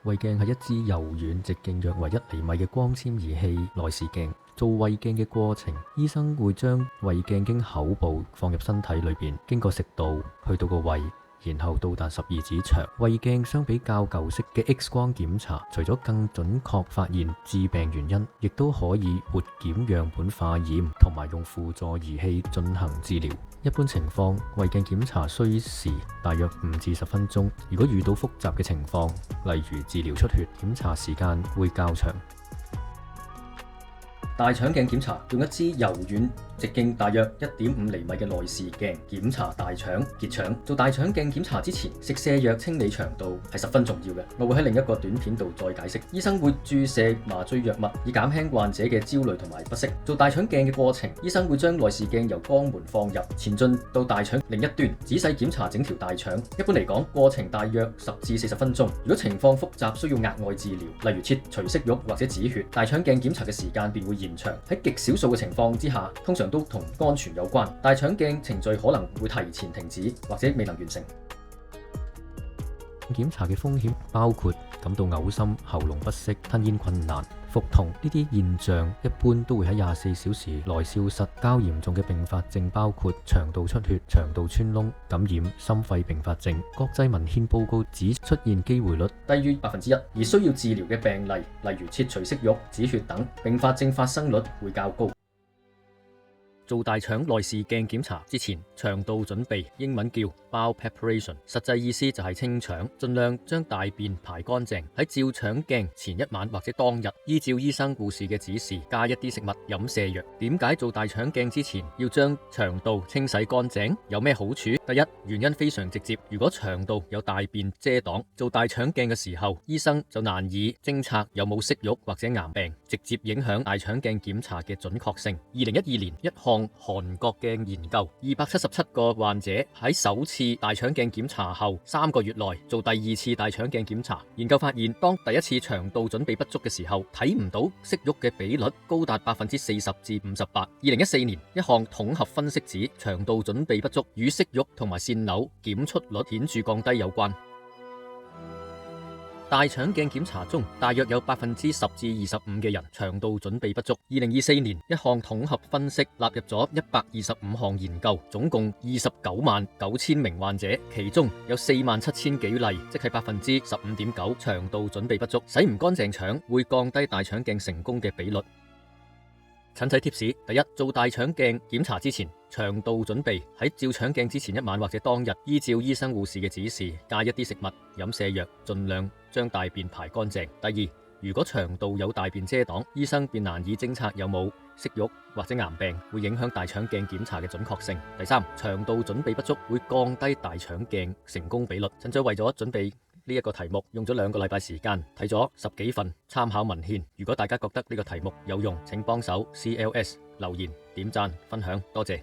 胃鏡係一支柔軟、直徑約為1厘米嘅光纖儀器內視鏡。做胃鏡嘅過程，醫生會將胃鏡經口部放入身體裏邊，經過食道去到個胃，然後到達12指腸。胃鏡相比較舊式嘅 X 光檢查，除咗更準確發現致病原因，亦都可以活檢樣本化驗，同埋用輔助儀器進行治療。一般情況，胃鏡檢查需時大約5至10分鐘。如果遇到複雜嘅情況，例如治療出血，檢查時間會較長。大腸鏡檢查用一支柔軟、直徑大約1.5厘米嘅內視鏡檢查大腸、結腸。做大腸鏡檢查之前，食瀉藥清理腸道係十分重要嘅。我會喺另一個短片度再解釋。醫生會注射麻醉藥物，以減輕患者嘅焦慮同埋不適。做大腸鏡嘅過程，醫生會將內視鏡由肛門放入，前進到大腸另一端，仔細檢查整條大腸。一般嚟講，過程大約10至40分鐘。如果情況複雜，需要額外治療，例如切除息肉或者止血，大腸鏡檢查嘅時間便會延長。喺極少數嘅情況之下，通常都同安全有關。大腸鏡程序可能會提前停止或者未能完成。檢查嘅風險包括感到嘔心、喉嚨不適、吞咽困難、腹痛，呢啲現象一般都會喺24小時內消失。較嚴重嘅併發症包括腸道出血、腸道穿窿、感染、心肺併發症。國際文獻報告指出現機會率低於1%，而需要治療嘅病例，例如切除息肉、止血等，併發症發生率會較高。做大腸內視鏡檢查之前，腸道準備英文叫 bowel preparation， 實際意思就係清腸，盡量將大便排乾淨。喺照腸鏡前一晚或者當日，依照醫生護士嘅指示，加一啲食物、飲瀉藥。點解做大腸鏡之前要將腸道清洗乾淨？有咩好處？第一，原因非常直接，如果腸道有大便遮擋，做大腸鏡嘅時候，醫生就難以偵測有冇息肉或者癌病，直接影響大腸鏡檢查嘅準確性。2012年一項韓國嘅研究，277個患者喺首次大腸鏡檢查後3個月內做第2次大腸鏡檢查。研究發現，當第一次腸道準備不足嘅時候，睇唔到息肉嘅比率高達40%至58%。2014年一項統合分析指，腸道準備不足與息肉同埋腺瘤檢出率顯著降低有關。大腸鏡檢查中，大約有10%至25%嘅人腸道準備不足。2024年一項統合分析納入咗125項研究，總共299000名患者，其中有47000幾例，即係15.9%腸道準備不足。洗唔乾淨腸會降低大腸鏡成功嘅比率。診仔貼士：第一，做大腸鏡檢查之前，腸道準備喺照腸鏡之前一晚或者當日，依照醫生護士嘅指示，加一啲食物、飲瀉藥，盡量將大便排乾淨。第二，如果腸道有大便遮擋，醫生便難以偵測有冇息肉或者癌病，會影響大腸鏡檢查嘅準確性。第三，腸道準備不足會降低大腸鏡成功比率。診仔為咗準備呢一個題目，用咗2個禮拜時間，睇咗10幾份參考文獻。如果大家覺得呢個題目有用，請幫手 CLS 留言、點讚、分享，多謝。